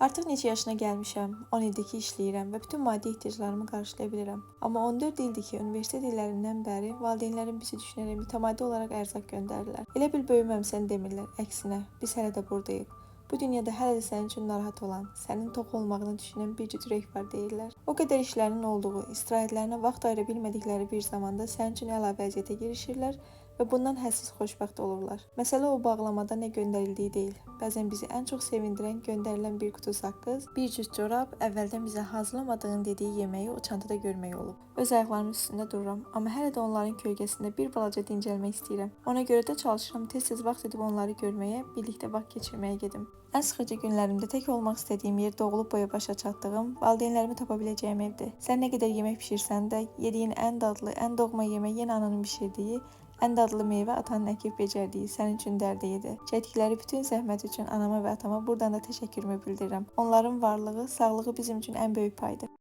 Artıq neçə yaşına gəlmişəm, 10 ildir ki işləyirəm və bütün maddi ehtiyaclarımı qarşılaya bilirəm. Amma 14 ildir ki, universitet illərindən bəri valideynlərim bizi düşünərək mütəmadi olaraq ərzaq göndərirlər. Elə bil böyüməmisən demirlər, əksinə, biz hələ də buradayıq. Bu dünyada hələ də sənin üçün narahat olan, sənin tox olmağını düşünən bir cüt ürək var deyirlər. O qədər işlərinin olduğu, istirahətlərinə vaxt ayıra bilmədikləri bir zamanda sənin üçün əlavə əziyyətə girişirlər və bundan hədsiz xoşbəxt olurlar. Məsələ o bağlamada nə göndərildiyi deyil. Bəzən bizi ən çox sevindirən göndərilən bir qutu saqqız, bir cüt corab, əvvəldən bizə hazırlamadığın dediyi yeməyi o çantada görmək olub. Öz ayaqlarımın üstündə dururam, amma hələ də onların kölgəsində bir balaca dincəlmək istəyirəm. Ona görə də çalışıram tez-tez vaxt edib onları görməyə, birlikdə vaxt keçirməyə gedim. Ən sıxıcı günlərimdə tək olmaq istədiyim yer doğulub boya başa çatdığım, valideynlərimi tapa biləcəyim evdir. Sən nə qədər yemək bişirsən də, yediyin ən dadlı, ən doğma yemək yenə ananın bişirdiyi, ən dadlı meyvə atanın əkib becərdiyi sənin üçün dərdi idi. Çəkdikləri bütün zəhmət üçün anama və atama buradan da təşəkkürümü bildirirəm. Onların varlığı, sağlığı bizim üçün ən böyük paydır.